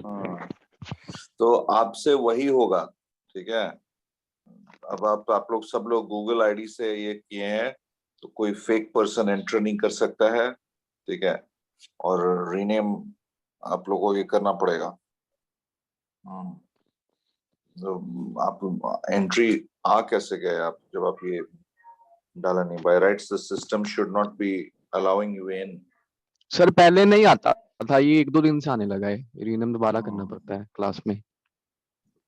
हाँ, तो आपसे वही होगा, ठीक है। अब आप लोग सब लोग गूगल आईडी से ये किए हैं, तो कोई फेक पर्सन एंटर नहीं कर सकता है, ठीक है। और रीनेम आप लोगों को ये करना पड़ेगा। तो आप एंट्री आ कैसे गए आप, जब आप ये डाला नहीं? By rights the system should not be allowing you in. Sir पहले नहीं आता था, ये 1-2 दिन से आने लगा है। रीनेम दोबारा करना पड़ता है क्लास में।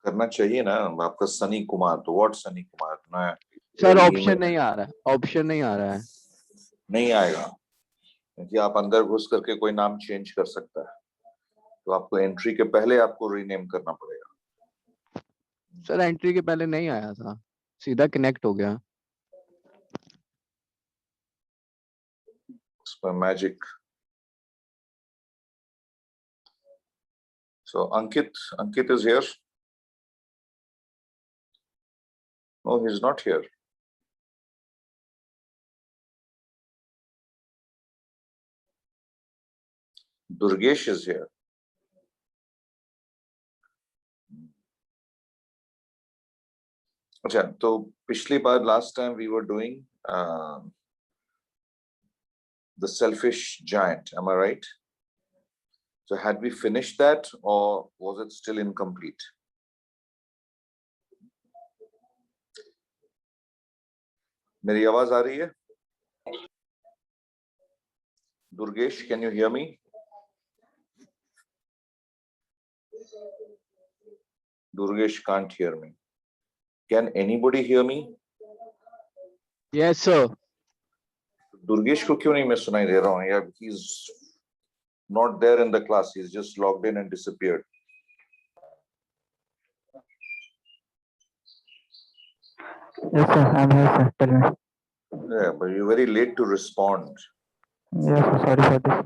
करना चाहिए ना। आपका सनी कुमार, तो व्हाट सनी कुमार ना? सर ऑप्शन नहीं आ रहा है, ऑप्शन नहीं आ रहा है। नहीं आएगा, क्योंकि आप अंदर घुस करके कोई नाम चेंज कर सकता है, तो आपको एंट्री के पहले आपको रीनेम करना पड़ेगा। सर एंट्री के पहले नहीं आया था, सीधा कनेक्ट हो गया। उस पर magic. So Ankit is here. No, he's not here. Durgesh is here. अच्छा, तो पिछली बार last time we were doing the selfish giant, am I right? So had we finished that, or was it still incomplete? मेरी आवाज आ रही है? Durgesh, can you hear me? Durgesh can't hear me. Can anybody hear me? Yes sir. Durgesh को क्यों नहीं मैं सुनाई दे रहा हूँ यार? He's not there in the class. He's just logged in and disappeared. Yes sir, I'm here sir. Tell me. Yeah, but you're very late to respond. Yes sir, sorry for this.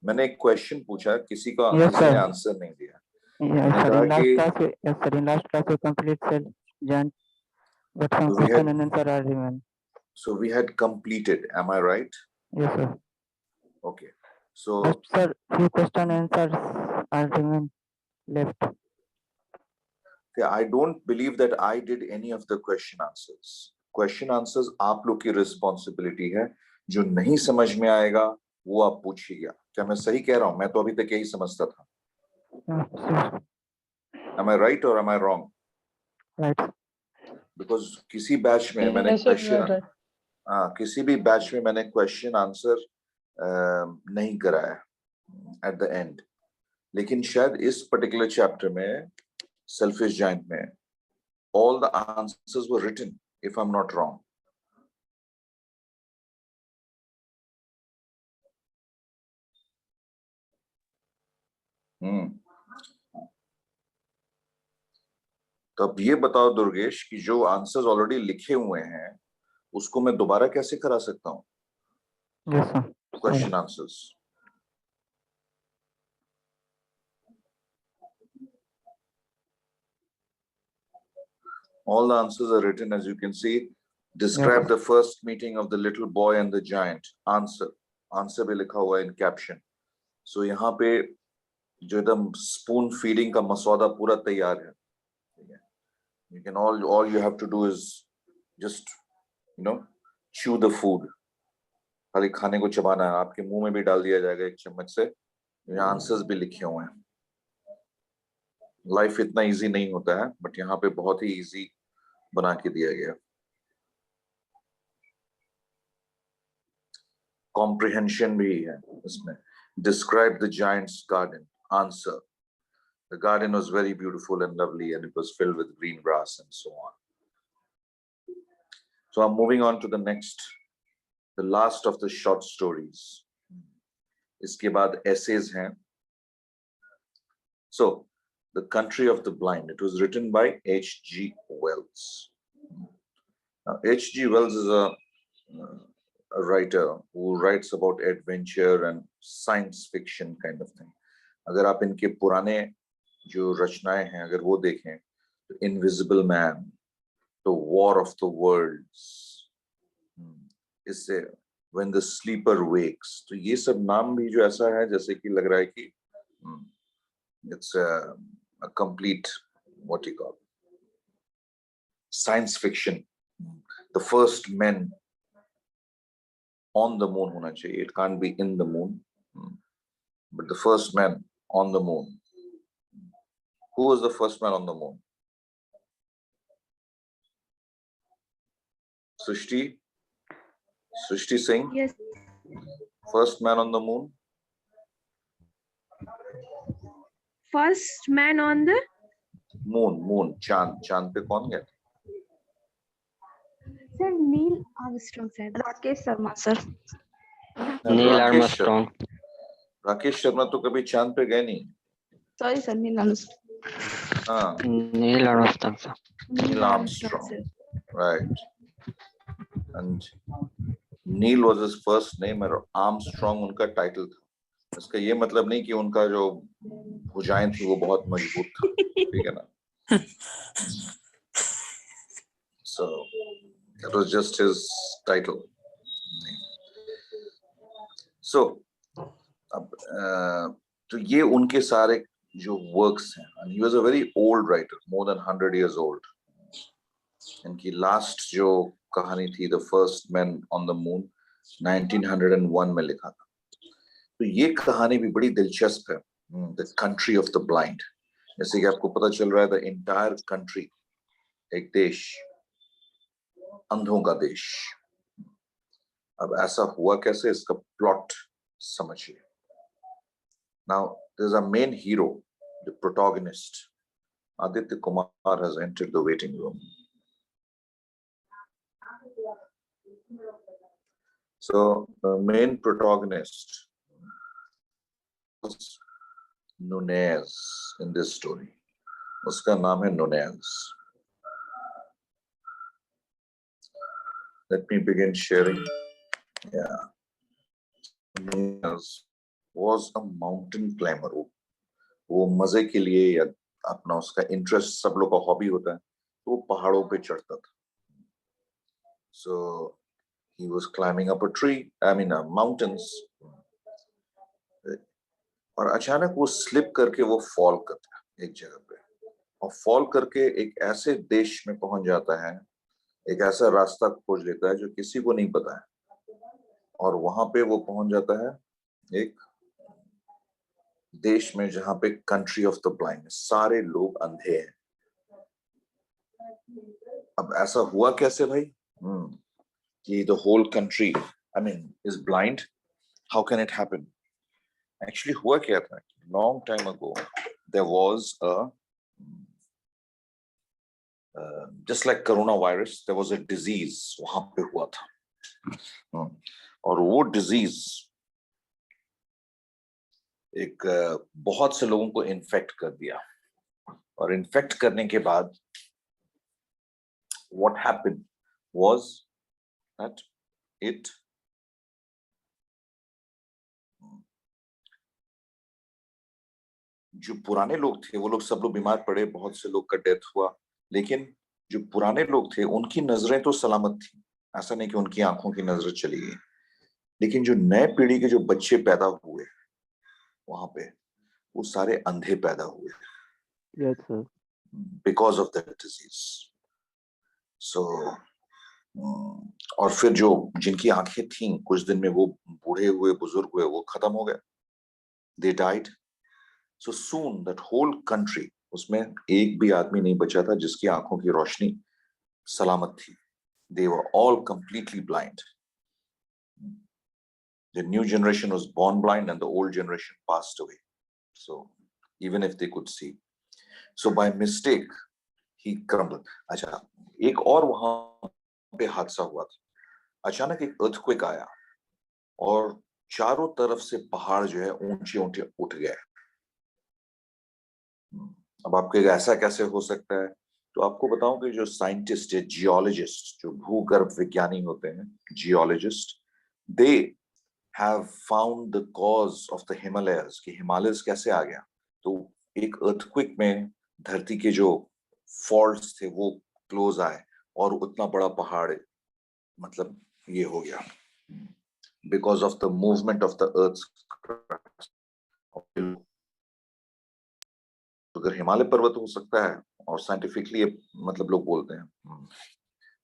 मैंने एक question पूछा, किसी का Yes, किसी ने sir. Answer नहीं दिया। Yes मैंने sir, कहा in last कि class, yes sir, in last class we complete self giant, but some we question had and answer are remain. so we had completed, am I right? Yes sir. Okay, so But sir, few question answers are remain left. yeah, I don't believe that I did any of the question answers. Question answers आप लोग की responsibility है। जो नहीं समझ में आएगा वो आप पूछिएगा। क्या मैं सही कह रहा हूँ? मैं तो अभी तक यही समझता था। Sir. Am I right or am I wrong? Right. Because किसी बैच में मैंने Yes, sir, you are question right. किसी भी बैच में मैंने क्वेश्चन आंसर नहीं कराया एट द एंड, लेकिन शायद इस पर्टिकुलर चैप्टर में सेल्फिश जाइंट में all the answers were written, if I'm not wrong. तो अब ये बताओ दुर्गेश कि जो आंसर्स ऑलरेडी लिखे हुए हैं उसको मैं दोबारा कैसे करा सकता हूँ? Yes sir. Question answers all the answers are written, as you can see. Describe the first meeting of the little boy and the giant. Answer भी लिखा हुआ है in caption. So यहाँ पे जो एकदम spoon feeding का मसौदा पूरा तैयार है। You can all you have to do is just chew the food. खाली खाने को चबाना है, आपके मुंह में भी डाल दिया जाएगा एक चम्मच से। यहाँ आंसर्स भी लिखे हुए हैं। लाइफ इतना इजी नहीं होता है, बट यहाँ पे बहुत ही इजी बना के दिया गया। कॉम्प्रिहेंशन भी है इसमें। Describe the giant's garden. Answer. The garden was very beautiful and lovely, and it was filled with green grass and so on. So I'm moving on to the next, the last of the short stories. इसके बाद essays हैं. So, The Country of the Blind. It was written by H.G. Wells. Now, H.G. Wells is a writer who writes about adventure and science fiction kind of thing. अगर आप इनके पुराने जो रचनाएं हैं अगर वो देखें तो invisible man, the war of the worlds, इससे when the sleeper wakes. तो ये सब नाम भी जो ऐसा है जैसे कि लग रहा है कि it's a complete, what you call, science fiction. The first men on the moon होना चाहिए. It can't be in the moon, but the first man on the moon. Who was the first man on the moon? Srishti Singh? Yes. First man on the moon? First man on the Moon. Chand पे कौन गया? sir, Neil Armstrong sir. Rakesh Sharma, sir. नील Rakesh Armstrong. Rakesh Sharma तो कभी चांद पे गए नहीं. Sorry, sir. Neil Armstrong. हाँ, Neil Armstrong sir. Neil Armstrong. Right. And Neil was his first name और Armstrong उनका टाइटल था. इसका ये मतलब नहीं कि उनका जो भुजाएं थी वो बहुत मजबूत था, ठीक है ना? So that was just his title. So अब तो ये उनके सारे जो works हैं, and he was a very old writer, more than 100 years old. इनकी last जो कहानी थी The First Man on the Moon 1901 में लिखा था. तो ये कहानी भी बड़ी दिलचस्प है. The Country of the Blind. जैसे कि आपको पता चल रहा है the entire country, एक देश, अंधों का देश. अब ऐसा हुआ कैसे, इसका प्लॉट समझिए. Now there's a main hero, the protagonist. Aditya Kumar has entered the waiting room. So the main protagonist was Nunez in this story. उसका नाम है Nunez. Let me begin sharing. Yeah. Nunez was a mountain climber. वो मजे के लिए या अपना उसका इंटरेस्ट, सब लोग का हॉबी होता है, तो वो पहाड़ों पे चढ़ता था. So he was climbing up a tree, mountains. और अचानक वो स्लिप करके वो फॉल करता है एक जगह पे, और फॉल करके एक ऐसे देश में पहुंच जाता है, एक ऐसा रास्ता खोज लेता है जो किसी को नहीं पता है, और वहां पे वो पहुंच जाता है एक देश में जहां पे कंट्री ऑफ द ब्लाइंड, सारे लोग अंधे हैं. अब ऐसा हुआ कैसे भाई कि the whole country is blind? How can it happen? Actually हुआ क्या था, long time ago there was a just like coronavirus, there was a disease वहां पे हुआ था. और वो डिजीज एक बहुत से लोगों को इन्फेक्ट कर दिया, और इन्फेक्ट करने के बाद what happened was that it जो पुराने लोग थे वो लोग सब लोग बीमार पड़े, बहुत से लोग का डेथ हुआ, लेकिन जो पुराने लोग थे उनकी नजरें तो सलामत थी, ऐसा नहीं कि उनकी आंखों की नजर चली गई, लेकिन जो नए पीढ़ी के जो बच्चे पैदा हुए वहां पे, वो सारे अंधे पैदा हुए. Yes, sir. because of that disease. So और फिर जो जिनकी आंखें थीं कुछ दिन में वो बूढ़े हुए, बुजुर्ग हुए, वो खत्म हो गए. They died. So soon that whole country, उसमें एक भी आदमी नहीं बचा था जिसकी आंखों की रोशनी सलामत थी. They were all completely blind. The new generation was born blind and the old generation passed away. So even if they could see. So by mistake he crumbled. अच्छा, एक और वहां पे हादसा हुआ था. अचानक एक earthquake आया और चारों तरफ से पहाड़ जो है ऊंचे ऊंचे उठ गए. अब आपको ऐसा कैसे हो सकता है, तो आपको बताऊं कि जो साइंटिस्ट है, जियोलॉजिस्ट, जो भूगर्भ विज्ञानी होते हैं, geologist, they have found the cause of the Himalayas, कि हिमालयस कैसे आ गया. तो एक अर्थक्वेक में धरती के जो फॉल्ट्स थे वो क्लोज आए और उतना बड़ा पहाड़ मतलब ये हो गया. because of the movement of the earth's crust. तो अगर हिमालय पर्वत हो सकता है और साइंटिफिकली मतलब लोग बोलते हैं,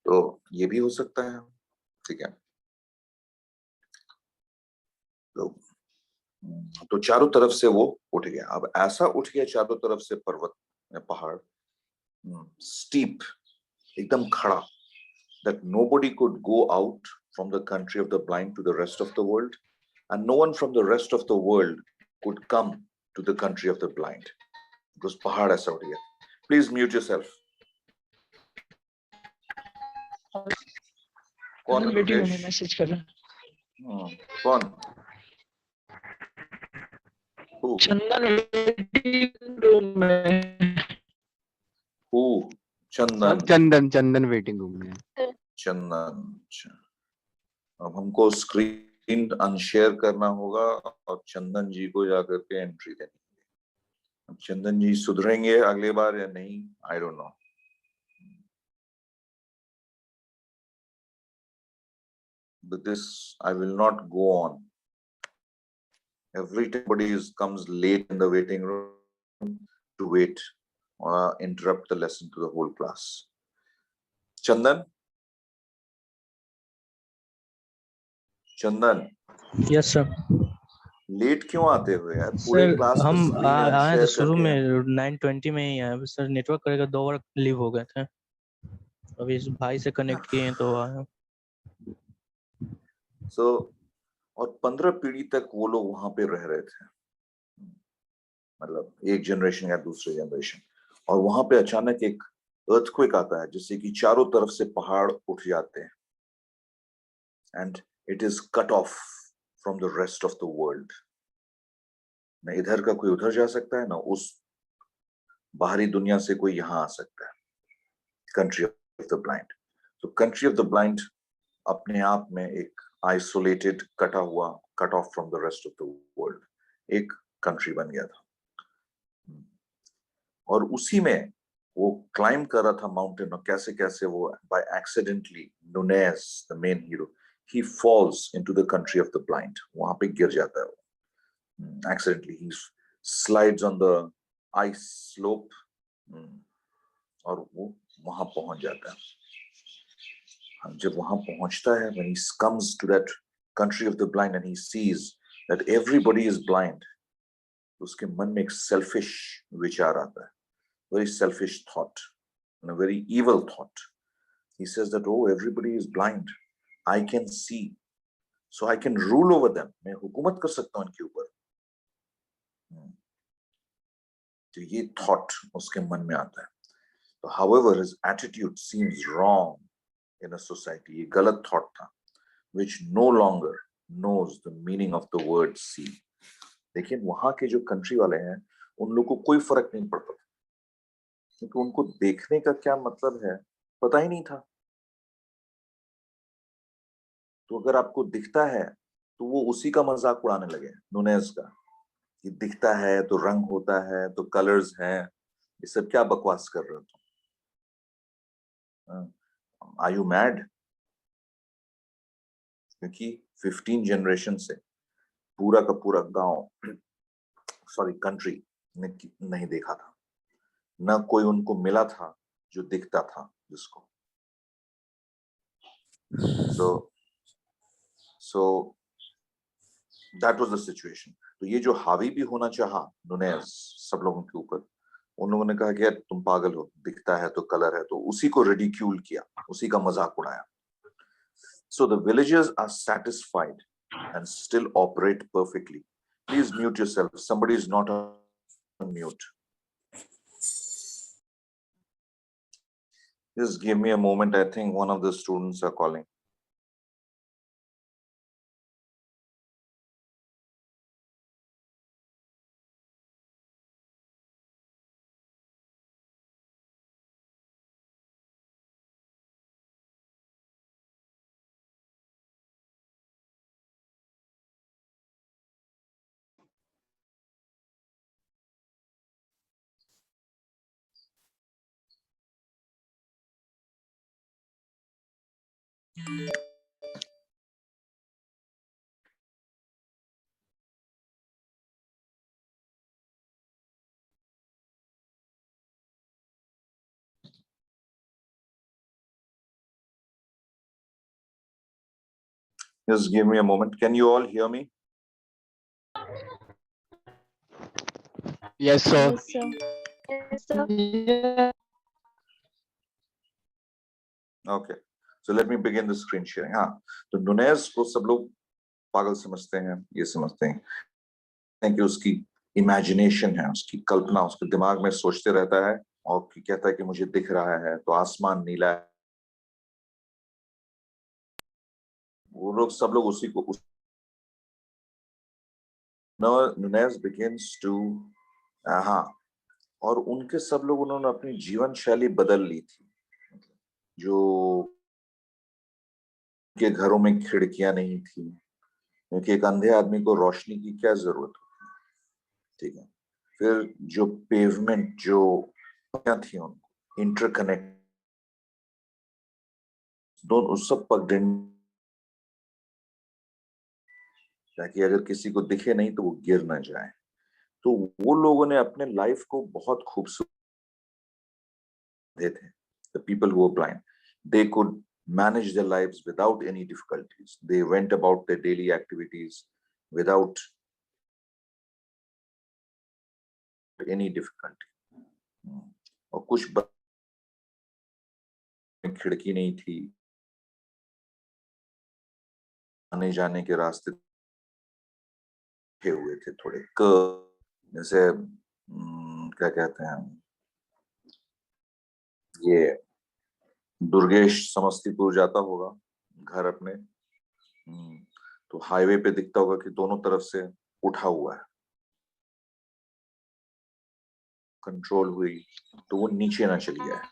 तो ये भी हो सकता है, ठीक है। तो चारों तरफ से वो उठ गया। अब ऐसा उठ गया चारों तरफ से पर्वत, पहाड़, स्टीप, एकदम खड़ा, that nobody could go out from the country of the blind to the rest of the world, and no one from the rest of the world could come to the country of the blind, because पहाड़ ऐसा उठ गया। Please mute yourself. कौन है? Waiting Rupesh? में message कर रहा है। कौन? Who? चंदन वेटिंग रूम में। Who? Chandan. Chandan waiting room में है। चंदन, अच्छा। अब हमको स्क्रीन अनशेयर करना होगा और चंदन जी को जाकर के एंट्री देनी है। अब चंदन जी सुधरेंगे अगली बार या नहीं, I don't know. But this I will not go on. Everybody comes late in the waiting room to wait or interrupt the lesson to the whole class. Chandan? Chandan? Yes sir. Late क्यों आते हुए यार? पूरे sir class में हम screen आए unshare थे शुरू करके में 9:20 में ही आए सर, नेटवर्क करेगा 2 बार लीव हो गए थे, अभी इस भाई से कनेक्ट किए हैं तो आए। So, और 15 पीढ़ी तक वो लोग वहां पे रह रहे थे, मतलब एक जनरेशन या दूसरे जनरेशन, और वहां पे अचानक एक अर्थक्वेक आता है जिससे कि चारों तरफ से पहाड़ उठ जाते हैं, and it is cut off from the rest of the world. न इधर का कोई उधर जा सकता है, ना उस बाहरी दुनिया से कोई यहाँ आ सकता है। Country of the blind. तो कंट्री ऑफ द ब्लाइंड अपने आप में एक आइसोलेटेड, कटा हुआ, cut off from the rest of the world एक कंट्री बन गया था। और उसी में वो क्लाइम कर रहा था माउंटेन, और कैसे कैसे वो by accidentally, Nunez the main hero, he falls into the country of the blind. वहां पे गिर जाता है वो accidentally, he slides on the ice slope, और वो वहां पहुंच जाता है। जब वहां पहुंचता है, when he comes to that country of the blind and he sees that everybody is blind, उसके मन में एक selfish विचार आता है, very selfish thought, and a very evil thought. He says that, oh, everybody is blind, I can see, so I can rule over them. मैं हुकूमत कर सकता हूँ इनके ऊपर। तो ये thought उसके मन में आता है। तो however his attitude seems wrong in a society, ये गलत thought था, which no longer knows the meaning of the word see. लेकिन वहां के जो कंट्री वाले हैं, उन लोगों को कोई फर्क नहीं पड़ता, क्योंकि उनको देखने का क्या मतलब है पता ही नहीं था। तो अगर आपको दिखता है तो वो उसी का मजाक उड़ाने लगे, नुनेज का, कि दिखता है तो रंग होता है तो कलर्स हैं, ये सब क्या बकवास कर रहे हो तुम? Are you mad? क्योंकि 15 जनरेशन से पूरा का पूरा गांव, सॉरी कंट्री ने नहीं देखा था, ना कोई उनको मिला था जो दिखता था जिसको। so that was the situation. तो ये जो हावी भी होना चाहा नुनेज सब लोगों के ऊपर, उन लोगों ने कहा कि यार तुम पागल हो, दिखता है तो कलर है, तो उसी को रिडिक्यूल किया, उसी का मजाक उड़ाया। So the villagers are satisfied and still operate perfectly. Please mute yourself. Somebody is not on mute. Just give me a moment. I think one of the students are calling. Just give me a moment. Can you all hear me? Yes, sir. Yes, sir. Yes, sir. Okay. So let me begin the screen sharing. हाँ, तो नुनेज को सब लोग पागल समझते हैं, ये समझते हैं कि उसकी इमेजिनेशन है, उसकी कल्पना, उसके दिमाग में सोचते रहता है और कहता है कि मुझे दिख रहा है, तो आसमान नीला है। वो लोग सब लोग उसी को नुनेज begins to हाँ, और उनके सब लोग उन्होंने अपनी जीवन शैली बदल ली थी। जो के घरों में खिड़कियां नहीं थी, क्योंकि एक अंधे आदमी को रोशनी की क्या जरूरत होती, ठीक है। फिर जो पेवमेंट जो थी उनको इंटरकनेक्ट, दोनों सब पगडंडी, ताकि अगर किसी को दिखे नहीं तो वो गिर ना जाए। तो वो लोगों ने अपने लाइफ को बहुत खूबसूरत थे। The people who were blind, they could manage their lives without any difficulties. They went about their daily activities without any difficulty. और कुछ खिड़की नहीं थी, आने जाने के रास्ते हुए थे थोड़े जैसे क्या कहते हैं, ये दुर्गेश समस्तीपुर जाता होगा घर अपने, तो हाईवे पे दिखता होगा कि दोनों तरफ से उठा हुआ है, कंट्रोल हुई तो वो नीचे ना चली जाए,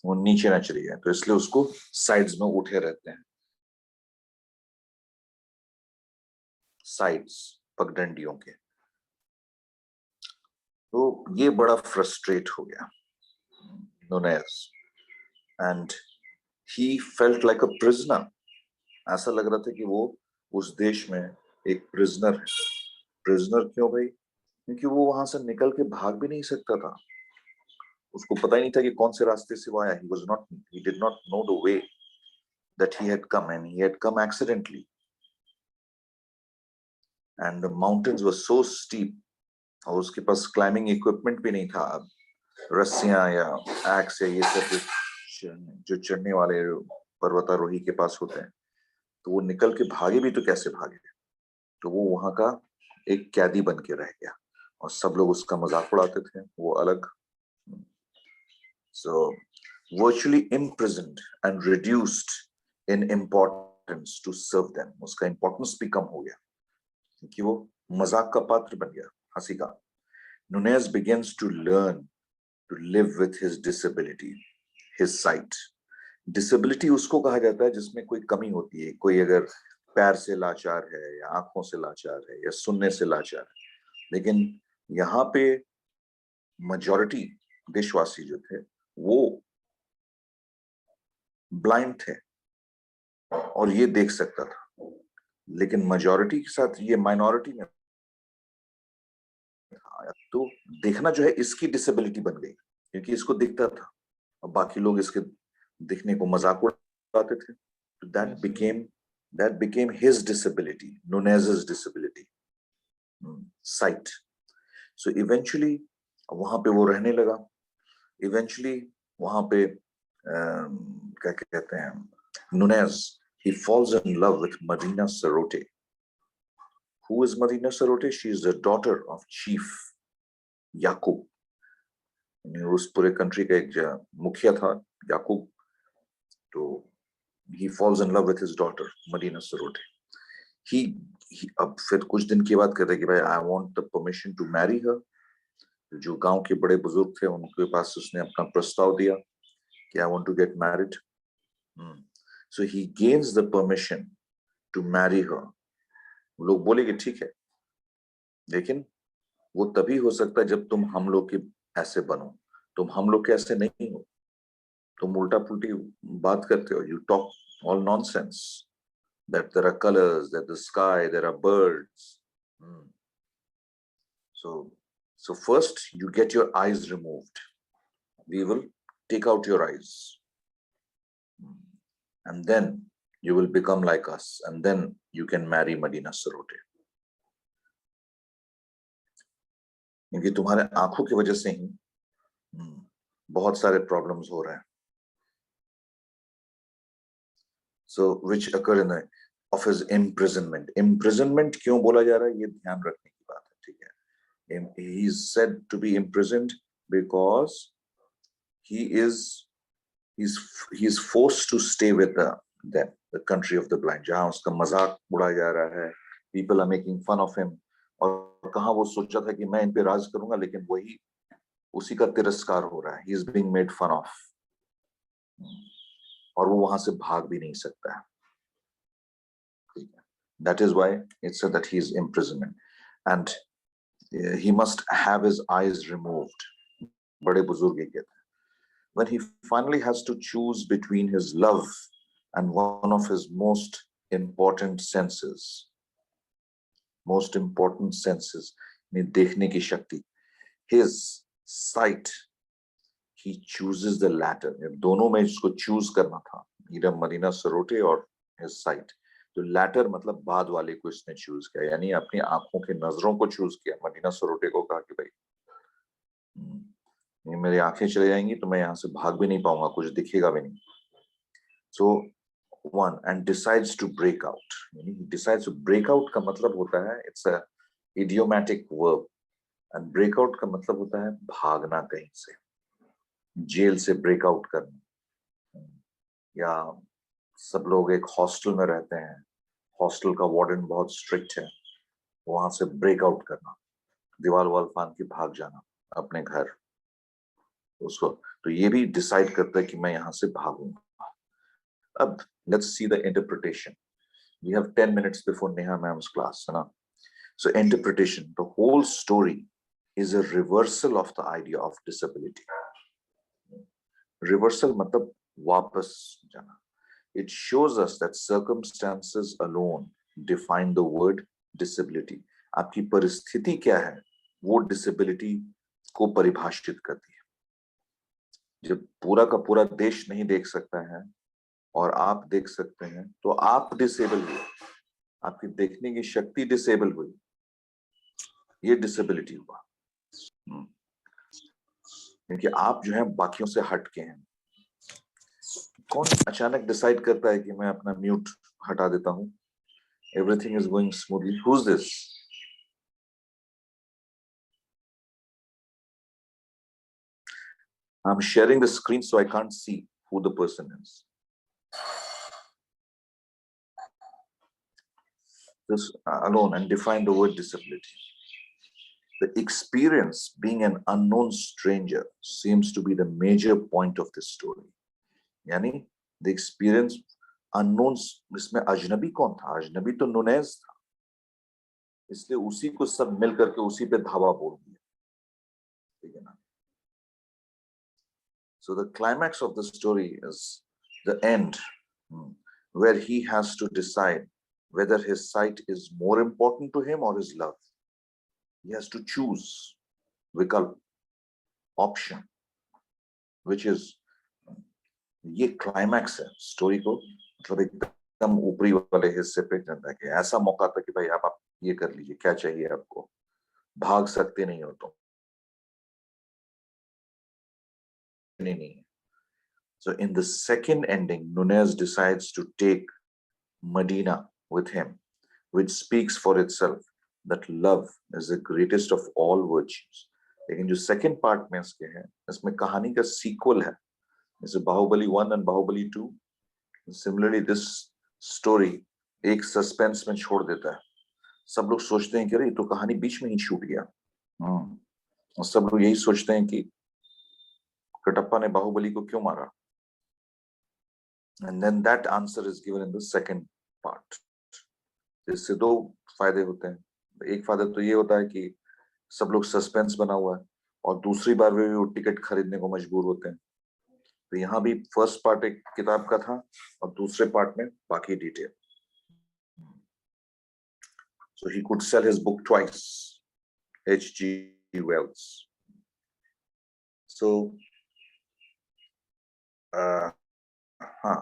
वो नीचे ना चली जाए, तो इसलिए उसको साइड्स में उठे रहते हैं, साइड्स पगडंडियों के। तो ये बड़ा फ्रस्ट्रेट हो गया नुनेज, and he felt like a prisoner. ऐसा लग रहा था कि वो उस देश में एक प्रिजनर है। प्रिजनर क्यों भाई? क्योंकि वो वहां से निकल के भाग भी नहीं सकता था, उसको पता ही नहीं था कि कौन से रास्ते से वो आया। He did not know the way that he had come, and he had come accidentally, and the mountains were so steep, और उसके पास क्लाइंबिंग इक्विपमेंट भी नहीं था, रस्सियां या एक्स या ये सब जो चढ़ने वाले पर्वतारोही के पास होते हैं, तो वो निकल के भागे भी तो कैसे भागे? तो वो वहां का एक कैदी बन के रह गया और सब लोग उसका मजाक उड़ाते थे, वो अलग। So virtually imprisoned and reduced in importance to serve them, उसका importance भी कम हो गया क्योंकि वो मजाक का पात्र बन गया, हंसी का। Nunez begins to learn to live with his disability, his sight. Disability उसको कहा जाता है जिसमें कोई कमी होती है, कोई अगर पैर से लाचार है या आंखों से लाचार है या सुनने से लाचार है। लेकिन यहाँ पे मेजॉरिटी देशवासी जो थे वो ब्लाइंड थे और ये देख सकता था, लेकिन मेजॉरिटी के साथ ये माइनॉरिटी में था, तो देखना जो है इसकी डिसेबिलिटी बन गई क्योंकि इसको दिखता था और बाकी लोग इसके दिखने को मजाक उड़ाते थे। तो that became his disability, Nunez's disability, sight. So eventually वहां पे वो रहने लगा। Eventually वहां पे क्या कहते हैं, Nunez, he falls in love with Marina Sarote. Who is Marina Sarote? She is the daughter of Chief Yaqub. उस पूरे कंट्री का एक मुखिया था याकूब। तो he falls in love with his daughter Marina Sarote. He अब फिर कुछ दिन के बाद कहता है कि भाई I want the permission to marry her. जो गांव के बड़े बुजुर्ग थे उनके पास उसने अपना प्रस्ताव दिया कि I want to get married. So he gains the permission to marry her. लोग बोले कि ठीक है, लेकिन वो तभी हो सकता है जब तुम हम लोग के ऐसे बनो। तुम हम लोग के ऐसे नहीं हो, तुम उल्टा पुल्टी बात करते हो। You talk all nonsense that there are colors, that the sky, there are birds. So first you get your eyes removed. We will take out your eyes, and then you will become like us and then you can marry Medina Sarote. क्योंकि तुम्हारे आंखों की वजह से ही बहुत सारे problems हो रहे हैं. So which occurred in the of his imprisonment. Imprisonment क्यों बोला जा रहा है ये ध्यान रखने की बात है, ठीक है. He is said to be imprisoned because he's forced to stay with the country of the blind. जहाँ उसका मजाक उड़ाया जा रहा है, people are making fun of him. और कहाँ वो सोचा था कि मैं इन पे राज करूंगा, लेकिन वही उसी का तिरस्कार हो रहा है. He is being made fun of. और वो वहां से भाग भी नहीं सकता है. That is why it said that he is imprisoned and he must have his eyes removed. बड़े बुजुर्ग ये कहते हैं. When he finally has to choose between his love and one of his most important senses, देखने की शक्ति, his sight, he chooses the latter. दोनों में इसको choose करना था, either Medina Sarote or his sight. तो latter मतलब बाद वाले को इसने choose किया, यानी अपनी आंखों की नजरों को choose किया. मदीना सरोटे को कहा कि भाई मेरी आंखें चले जाएंगी तो मैं यहाँ से भाग भी नहीं पाऊंगा, कुछ दिखेगा भी नहीं. So one and decides to break out. He decides to break out का मतलब होता है, it's a idiomatic verb, and break out का मतलब होता है भागना कहीं से, जेल से ब्रेक आउट करना. या सब लोग एक हॉस्टल में रहते हैं, हॉस्टल का वार्डन बहुत स्ट्रिक्ट है, वहां से ब्रेक आउट करना, दीवार वाल फांद के भाग जाना अपने घर उसको. तो ये भी डिसाइड करता है कि मैं यहाँ से भागूंगा. अब let's see the interpretation. We have 10 minutes before Neha ma'am's class, है ना? So interpretation, the whole story is a reversal of the idea of disability. Reversal मतलब वापस जाना. It shows us that circumstances alone define the word disability. आपकी परिस्थिति क्या है वो disability को परिभाषित करती है. जब पूरा का पूरा देश नहीं देख सकता है और आप देख सकते हैं तो आप डिसेबल हुए, आपकी देखने की शक्ति डिसेबल हुई, ये डिसेबिलिटी हुआ. क्योंकि आप जो है बाकियों से हट के हैं. कौन अचानक डिसाइड करता है कि मैं अपना म्यूट हटा देता हूं, everything is going smoothly. Who is this? I am sharing the screen so I can't see who the person is. This alone and define the word disability. The experience being an unknown stranger seems to be the major point of this story. यानी the experience unknown, इसमें अजनबी कौन था? अजनबी तो नुनेज था, इसलिए उसी को सब मिल करके उसी पे धावा बोल दिया, ठीक है ना? So the climax of the story is the end, where he has to decide whether his sight is more important to him or his love. He has to choose विकल्प, option, which is, ये climax है story को, मतलब एकदम ऊपरी वाले हिस्से पे जनता के ऐसा मौका था कि भाई आप ये कर लीजिए, क्या चाहिए आपको, भाग सकते नहीं हो तो नहीं. So in the second ending, Nunez decides to take Medina with him, which speaks for itself that love is the greatest of all virtues. लेकिन जो सेकंड पार्ट में इसके है, इसमें कहानी का सीक्वल है. जैसे Baahubali 1 and Baahubali 2, similarly this story एक सस्पेंस में छोड़ देता है. सब लोग सोचते हैं कि अरे तो कहानी बीच में ही छूट गया. और सब लोग यही सोचते हैं कि कटप्पा ने बाहुबली को क्यों मारा. And then that answer is given in the second part. इससे दो फायदे होते हैं. एक फायदा तो ये होता है कि सब लोग सस्पेंस बना हुआ है और दूसरी बार वे वो टिकट खरीदने को मजबूर होते हैं. तो यहाँ भी फर्स्ट पार्ट एक किताब का था और दूसरे पार्ट में बाकी detail. So he could sell his book twice. H.G. Wells. So हाँ,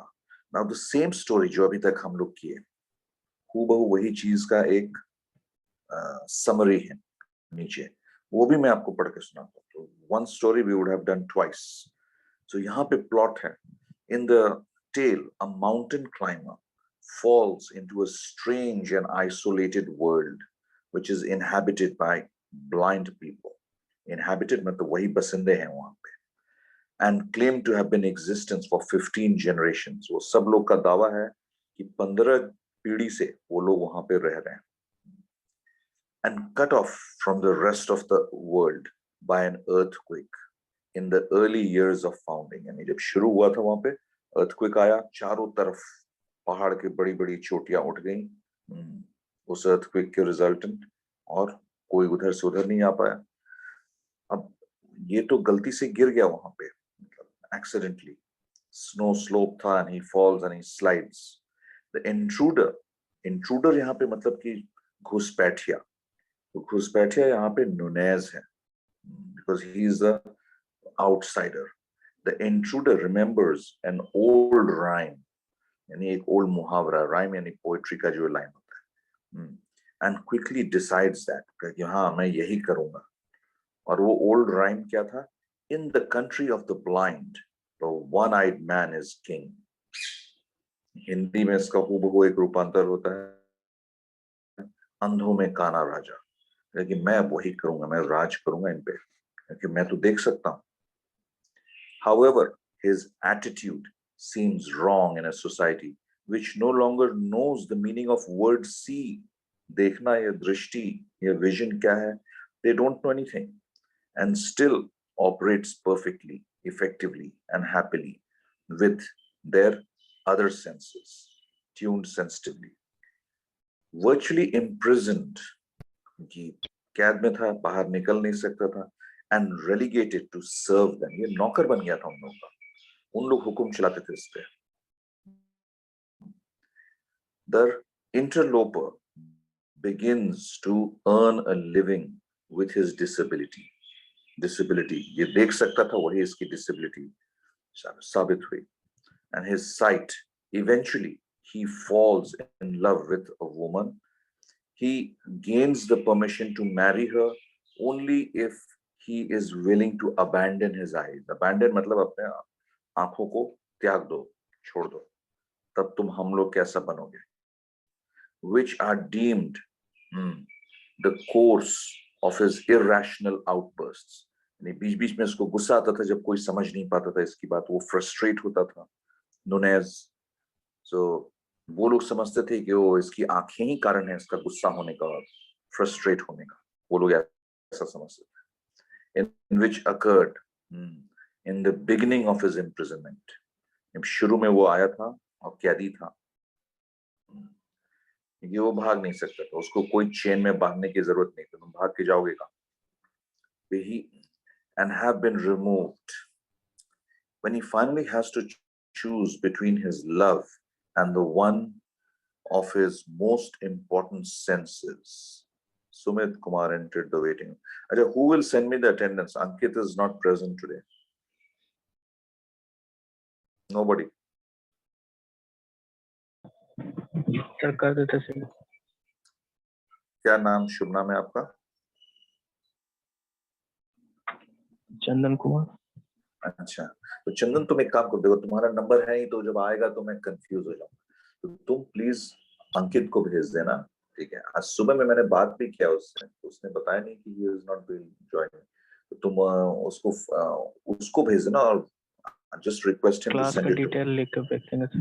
नाउ द सेम स्टोरी जो अभी तक हम लोग किए, हूबहू वही चीज का एक समरी है नीचे, वो भी मैं आपको पढ़ के सुनाता हूँ। तो one story we would have done twice. So यहाँ पे प्लॉट है, in the tale a mountain climber falls into a strange and isolated world which is inhabited by blind people. Inhabited मतलब वही बसिंदे हैं वहां पे, and claimed to have been in existence for 15 generations. वो सब लोग का दावा है कि 15 पीढ़ी से वो लोग वहां पे रह रहे हैं, and cut off from the rest of the world by an earthquake in the early years of founding. यानी जब शुरू हुआ था वहां पे earthquake आया, चारों तरफ पहाड़ की बड़ी बड़ी चोटियां उठ गई उस earthquake के रिजल्टेंट, और कोई उधर से उधर नहीं आ पाया। अब ये तो गलती से गिर गया वहां पे, accidentally. Snow slope था and he falls and he slides. The intruder यहाँ पे मतलब कि घुसपैठिया, तो घुसपैठिया यहाँ पे नुनेज है, because he is the outsider. The intruder remembers an old rhyme, यानी एक old मुहावरा, rhyme यानी poetry का जो लाइन होता है, and quickly decides that कि हाँ मैं यही करूंगा। और वो old rhyme क्या था? In the country of the blind, the one-eyed man is king. Hindi में इसका हूबहू एक रूपांतर होता है, अंधों में काना राजा, लेकिन मैं वही करूंगा, मैं राज करूंगा इन पे, क्योंकि मैं तो देख सकता हूं। However, his attitude seems wrong in a society which no longer knows the meaning of word see. देखना या दृष्टि या vision क्या है? They don't know anything, and still operates perfectly, effectively, and happily with their other senses, tuned sensitively. Virtually imprisoned, कैद में था, बाहर निकल नहीं सकता था, and relegated to serve them. ये नौकर बन गया था उन लोगों का, उन लोग हुक्म चलाते थे इस पे। The interloper begins to earn a living with his disability. Disability, ये देख सकता था, वही इसकी disability साबित हुई। And his sight, eventually he falls in love with a woman. He gains the permission to marry her only if he is willing to abandon his eyes. Abandon मतलब अपने आंखों को त्याग दो, छोड़ दो, तब तुम हम लोग कैसा बनोगे? Which are deemed the course of his irrational outbursts. बीच बीच में उसको गुस्सा आता था जब कोई समझ नहीं पाता था इसकी बात, वो फ्रस्ट्रेट होता था, नुनेज। सो वो लोग समझते थे कि वो इसकी आंखें ही कारण है इसका गुस्सा होने का, फ्रस्ट्रेट होने का, वो लोग ऐसा समझते थे। In which occurred in the beginning of his imprisonment. शुरू में वो आया था और कैदी था, ये वो भाग नहीं सकता था, उसको कोई चेन में बांधने की जरूरत नहीं थी, तुम भाग के जाओगे कहाँ? And have been removed. When he finally has to choose between his love and the one of his most important senses. Sumit Kumar entered the waiting room. Who will send me the attendance? Ankit is not present today. Nobody. Sir कर देते sir. क्या नाम शुभ नाम है आपका? चंदन कुमार। अच्छा, तो चंदन तुम एक काम करो, देखो तुम्हारा नंबर है ही, तो जब आएगा तो मैं कंफ्यूज हो जाऊंगा, तो तुम प्लीज अंकित को भेज देना, ठीक है? आज सुबह में मैंने बात भी किया उससे, उसने बताया नहीं कि he is not being joined, तो तुम उसको भेज देना और just request him to class send का it to me. डिटेल लिख के भेज देंगे सर।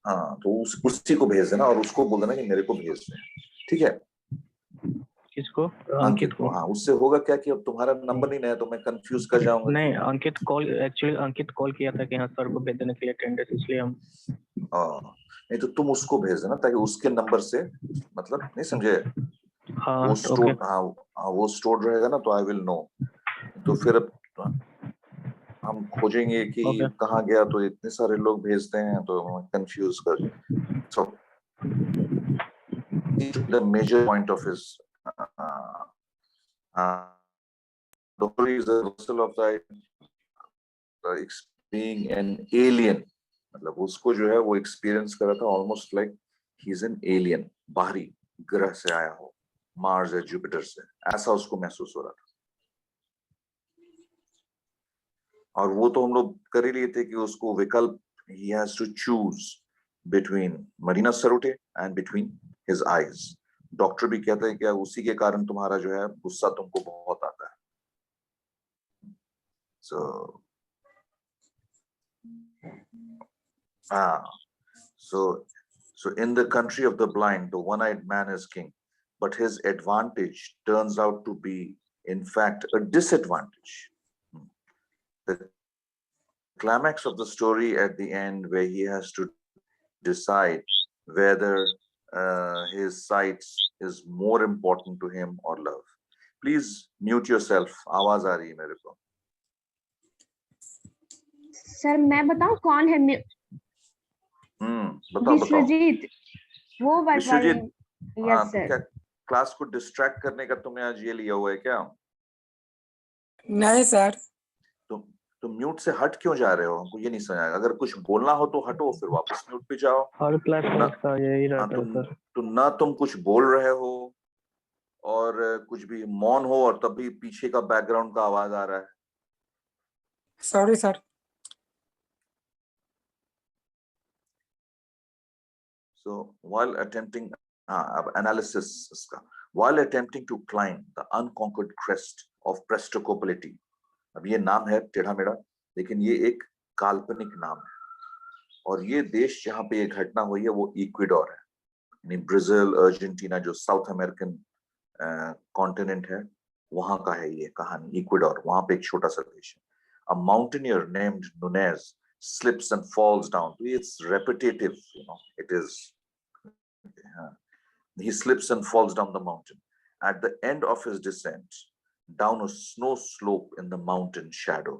हाँ, तो उसी को भेज देना और उसको बोल देना कि मेरे को भेज दे, ठीक है? किसको? अंकित को। हाँ, उससे होगा क्या कि अब तुम्हारा नंबर नहीं है तो मैं कंफ्यूज कर जाऊंगा। नहीं, अंकित कॉल, एक्चुअली अंकित कॉल किया था कि हाँ सर को भेज देने के लिए अटेंडेंस, इसलिए हम। नहीं तो तुम उसको भेज देना ताकि उसके नंबर से, मतलब नहीं समझे? हाँ वो स्टोर, ओके। हाँ वो स्टोर रहेगा ना, तो आई विल नो, तो फिर हम खोजेंगे कि Okay. कहाँ गया, तो इतने सारे लोग भेजते हैं तो कंफ्यूज कर। So the major point of his story is the reversal of the being an alien मतलब उसको जो है वो एक्सपीरियंस कर रहा था almost like he is an alien, बाहरी ग्रह से आया हो, मार्स या जुपिटर से, ऐसा उसको महसूस हो रहा था। और वो तो हम लोग कर ही लिए थे कि उसको विकल्प, he has to choose between Marina Sarote and between his eyes. Doctor भी कहता है कि उसी के कारण तुम्हारा जो है गुस्सा तुमको बहुत आता है। So so in the country of the blind, the one-eyed man is king, but his advantage turns out to be in fact a disadvantage. The climax of the story at the end, where he has to decide whether his sight is more important to him or love. Please mute yourself. आवाज आ रही है मेरे को। Sir मैं बताऊं कौन है बताओ बताओ। विश्वजीत, वो विश्वजीत, हाँ, यस तो क्या सर। क्लास को डिस्ट्रैक्ट करने का तुमने आज ये लिया हुआ है क्या? नहीं सर। तुम म्यूट से हट क्यों जा रहे हो? हमको ये नहीं समझ आया। अगर कुछ बोलना हो तो हटो, फिर वापस म्यूट पे जाओ। हर क्लास में इसका यही हाँ, रहता है सर। ना तुम कुछ बोल रहे हो और कुछ भी मौन हो और तब भी पीछे का बैकग्राउंड का आवाज आ रहा है। Sorry sir. So while attempting analysis इसका, while attempting to climb the unconquered crest of Prestocopality, अब ये नाम है टेढ़ा मेढ़ा, लेकिन ये एक काल्पनिक नाम है। और ये देश जहाँ पे ये घटना हुई है वो इक्वेडोर है, यानी ब्राजील, अर्जेंटीना, जो साउथ अमेरिकन कॉन्टिनेंट है, वहां का है ये कहानी। इक्वेडोर, वहां पे एक छोटा सा देश है। A mountaineer named Nunez slips and falls down. It's repetitive, it is. He slips and falls down the mountain. At the end of his descent, down a snow slope in the mountain shadow,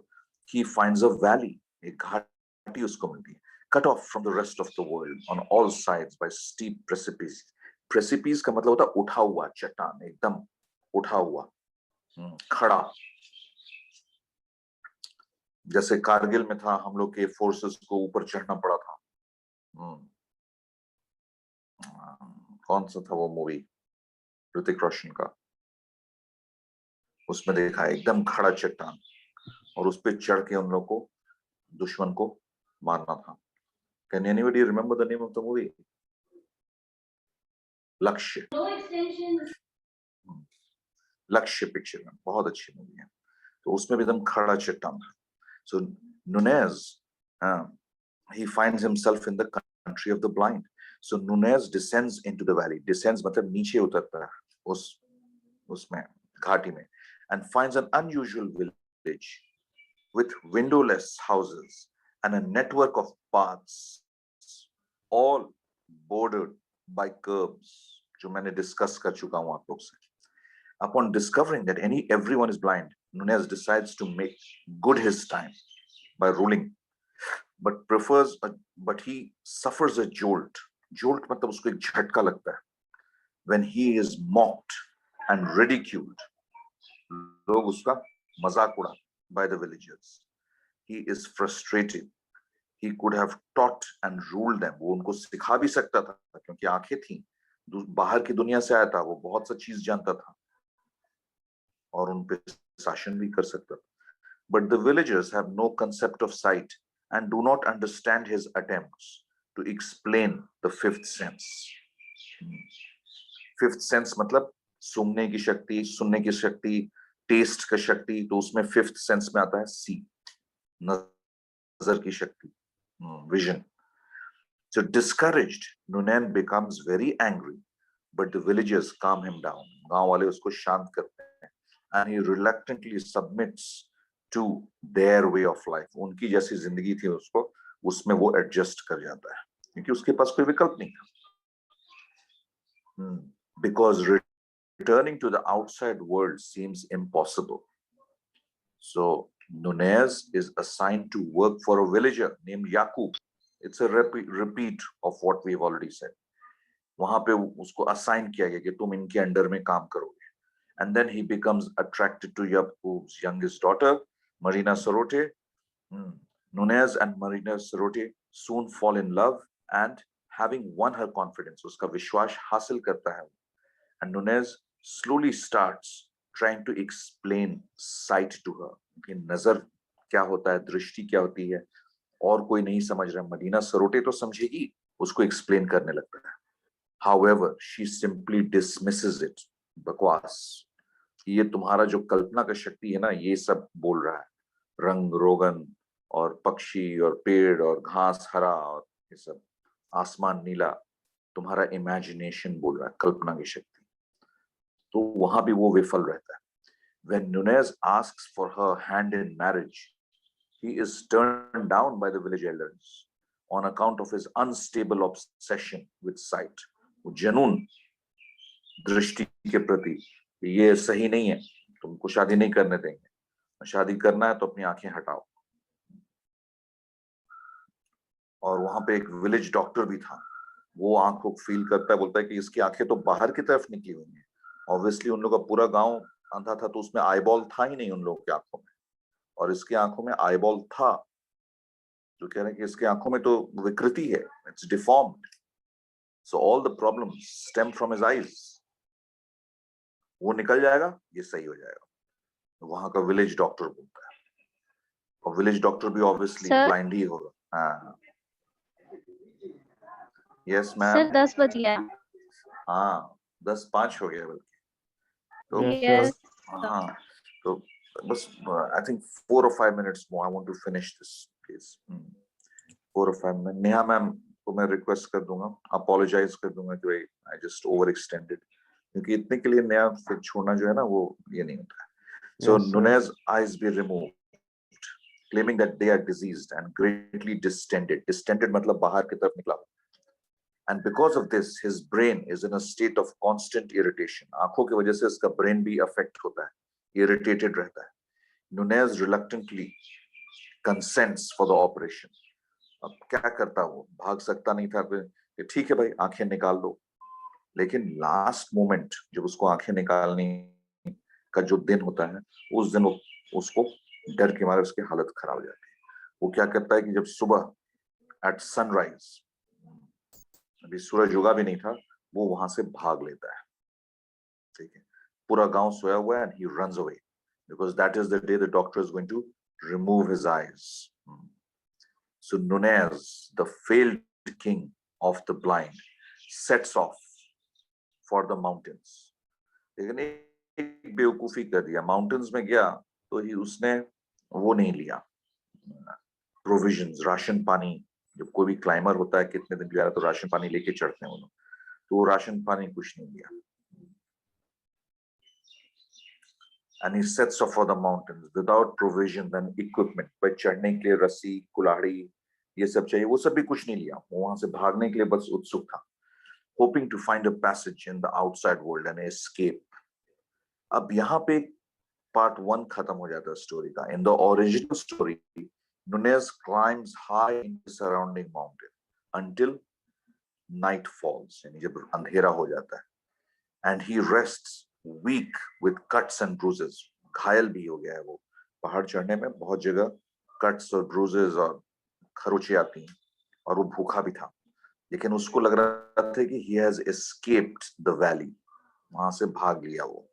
he finds a valley, a ghati usko milti hai, cut off from the rest of the world on all sides by steep precipices. Precipice का मतलब होता है उठा हुआ चट्टान, एकदम उठा हुआ, खड़ा। जैसे कारगिल में था, हम लोग के फोर्सेस को ऊपर चढ़ना पड़ा था। कौन सा था वो मूवी ऋतिक रोशन का, उसमें देखा है एकदम खड़ा चट्टान और उस पे चढ़ के उन लोग को, दुश्मन को मारना था। Can anybody remember the name of the movie? लक्ष्य। लक्ष्य पिक्चर में बहुत अच्छी मूवी है, तो उसमें भी एकदम खड़ा चट्टान था। So Nunez, he finds himself in the country of the blind. So Nunez descends into the valley. Descends मतलब नीचे उतरता है उसमें घाटी में, and finds an unusual village with windowless houses and a network of paths, all bordered by curbs, जो मैंने discuss कर चुका हूँ आप लोग से। Upon discovering that everyone is blind, Nunez decides to make good his time by ruling, but he suffers a jolt. Jolt मतलब उसको एक झटका लगता है when he is mocked and ridiculed. लोग उसका मजाक उड़ा by the villagers. He is frustrated. He could have taught and ruled them. वो उनको सिखा भी सकता था क्योंकि आंखें थी, बाहर की दुनिया से आया था, वो बहुत सा चीज जानता था और उन पे शासन भी कर सकता था। But the villagers have no concept of sight and do not understand his attempts to explain the fifth sense. Fifth sense मतलब सुनने की शक्ति, टेस्ट का शक्ति, तो उसमें fifth sense में आता है सी, नजर की शक्ति, vision. So discouraged, Nunez becomes very angry, but the villagers calm him down. गांव वाले उसको शांत करते हैं, and he reluctantly submits to their way of life. उनकी जैसी जिंदगी थी उसमें वो एडजस्ट कर जाता है क्योंकि उसके पास कोई विकल्प नहीं था। Because returning to the outside world seems impossible, so Nunez is assigned to work for a villager named Yakub. It's a repeat of what we've already said. वहां पे उसको assign किया गया कि तुम इनके अंडर में काम करोगे, and then he becomes attracted to Yakub's youngest daughter, Marina Sarote. Nunez and Marina Sarote soon fall in love and having won her confidence, उसका विश्वास हासिल करता है, and Nunez slowly starts trying to explain sight to her, कि नजर क्या होता है, दृष्टि क्या होती है, और कोई नहीं समझ रहा, मदीना सरोटे तो समझेगी, उसको एक्सप्लेन करने लगता है. However, she simply dismisses it, बकवास, ये तुम्हारा जो कल्पना का शक्ति है ना, ये सब बोल रहा है, रंग रोगन और पक्षी और पेड़ और घास हरा और ये सब, आसमान नीला, तुम्हारा इमेजिनेशन बोल रहा है, कल्पना की शक्ति. तो वहां भी वो विफल रहता है. When Nunez asks for her hand in marriage, he is turned down by the village elders on account of his unstable obsession with sight. वो जनून दृष्टि के प्रति, ये सही नहीं है, तुमको शादी नहीं करने देंगे, शादी करना है तो अपनी आंखें हटाओ. और वहां पे एक विलेज डॉक्टर भी था, वो आंखों को फील करता है, बोलता है कि इसकी आंखें तो बाहर की तरफ निकली हुई हैं. ऑब्वियसली उन लोगों का पूरा गांव अंधा था, तो उसमें आईबॉल था ही नहीं उन लोगों की आंखों में, और इसकी आंखों में आईबॉल था. जो कह रहे हैं कि इसकी आंखों में तो विकृति है, it's deformed, so all the problems stem from his eyes. वो निकल जाएगा, ये सही हो जाएगा, वहां का विलेज डॉक्टर बोलता है. और विलेज डॉक्टर भी ऑब्वियसली सर? ब्लाइंड ही होगा. हाँ, यस सर मैम. 10 बज गया. हाँ, 10:05 हो गया बल्कि. तो Yes. हाँ, तो बस I think 4 or 5 minutes more. I want to finish this, please. 4 or 5 minutes. Neha ma'am को मैं रिक्वेस्ट कर दूंगा, अपोलोजाइज कर दूंगा कि भाई आई जस्ट ओवर एक्सटेंडेड, क्योंकि इतने के लिए नया फिर छोड़ना जो है ना, वो ये नहीं होता है. So Yes, sir. Nunez eyes be removed, claiming that they are diseased and greatly distended. Distended मतलब बाहर की तरफ निकला. And because of this, his brain is in a state of constant irritation. आंखों की वजह से इसका brain भी affect होता है, irritated रहता है. Nunez reluctantly consents for the operation. अब क्या करता वो, भाग सकता नहीं था, कि ठीक है भाई आंखें निकाल दो. लेकिन लास्ट मोमेंट जब उसको आंखें निकालने का जो दिन होता है, उस दिन उसको डर के मारे उसकी हालत खराब हो जाती है. वो क्या करता है कि जब सुबह एट सनराइज, अभी सूरज उगा भी नहीं था, वो वहां से भाग लेता है. ठीक है, पूरा गांव सोया हुआ है, and he runs away because that is the day the doctor is going to remove his eyes. So Nunez, the failed king of the blind, sets off for the mountains. लेकिन एक बेवकूफी कर दिया, माउंटेन्स में गया तो ही उसने वो नहीं लिया, प्रोविजंस, राशन पानी. जब कोई भी क्लाइमर होता है, कितने दिन जा रहा है, तो राशन पानी लेके चढ़ते हैं वो लोग, तो वो राशन पानी कुछ नहीं लिया. And he sets off for the mountains without provision and equipment. पर चढ़ने के लिए रस्सी, कुल्हाड़ी, ये सब चाहिए, वो सब भी कुछ नहीं लिया. वो वहां से भागने के लिए बस उत्सुक था, hoping to find a passage in the outside world and escape. अब यहाँ पे पार्ट 1 खत्म हो जाता है स्टोरी का. In the original story, Nunez climbs high in the surrounding mountain until night falls, यानी जब अंधेरा हो जाता है, and he rests weak with cuts and bruises. घायल भी हो गया है वो, पहाड़ चढ़ने में बहुत जगह कट्स और ब्रूजेस और खरोचे आती हैं, और वो भूखा भी था. लेकिन उसको लग रहा था कि he has escaped the valley, वहां से भाग लिया वो.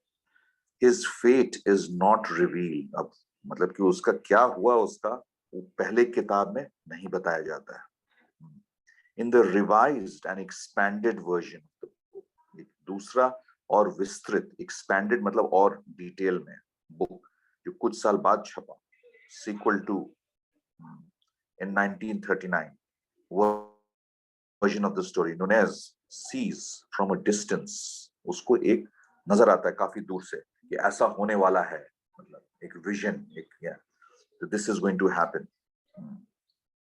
His fate is not revealed. अब मतलब कि उसका क्या हुआ, उसका वो पहले किताब में नहीं बताया जाता है. In the revised and expanded version, दूसरा और विस्तृत, expanded मतलब और डिटेल में, बुक जो कुछ साल बाद छपा, sequel to in 1939 version of the story, Nunez sees from a distance, उसको एक नजर आता है काफी दूर से कि ऐसा होने वाला है, मतलब एक विजन, एक so this is going to happen.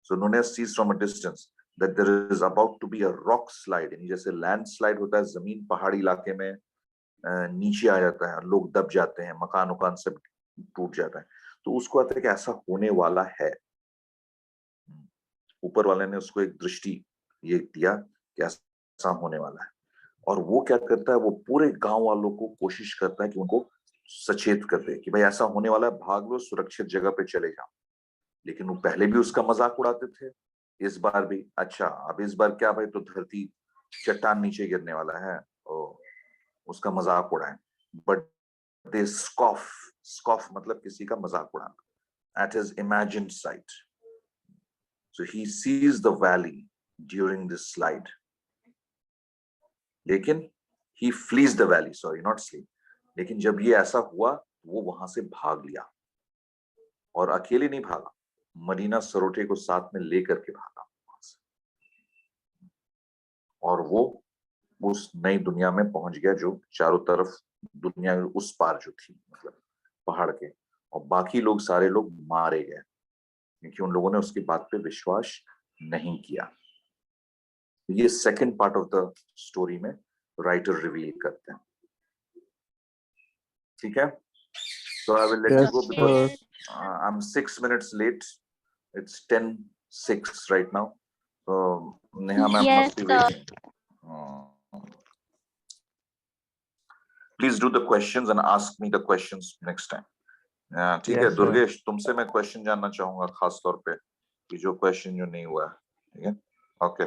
So Nunez sees from a distance that there is about to be a rock slide. यानी जैसे लैंडस्लाइड होता है, जमीन पहाड़ी इलाके में नीचे आ जाता है, लोग दब जाते हैं, मकान उकान सब टूट जाता है, तो उसको आता है कि ऐसा होने वाला है. ऊपर वाले ने उसको एक दृष्टि ये दिया कि ऐसा होने वाला है, और वो क्या करता है, वो पूरे गांव वालों को कोशिश करता है कि उनको सचेत कर दे कि भाई ऐसा होने वाला है, भाग लो, सुरक्षित जगह पे चले जाओ. लेकिन वो पहले भी उसका मजाक उड़ाते थे, इस बार भी अच्छा, अब इस बार क्या भाई, तो धरती चट्टान नीचे गिरने वाला है, उसका मजाक उड़ाएं, बट दे स्कॉफ मतलब किसी का मजाक उड़ाना at his imagined sight. So he sees the valley during this slide. लेकिन he flees the valley, sorry, not sleep. लेकिन जब ये ऐसा हुआ, वो वहां से भाग लिया, और अकेले नहीं भागा, मरीना सरोटे को साथ में लेकर के भागा वहां से, और वो उस नई दुनिया में पहुंच गया जो चारों तरफ दुनिया उस पार जो थी, मतलब पहाड़ के, और बाकी लोग सारे लोग मारे गए क्योंकि उन लोगों ने उसकी बात पे विश्वास नहीं किया। ये second part of the story में राइटर रिवील करते हैं, ठीक है? So I will let you go because I'm 6 minutes late. It's 10:06 right now. So Neha ma'am must be waiting. Please do the questions and ask me the questions next time. ठीक है Yes, sir. Durgesh, तुमसे मैं question जानना चाहूंगा खास तौर पे कि जो क्वेश्चन जो नहीं हुआ है, ठीक है? ओके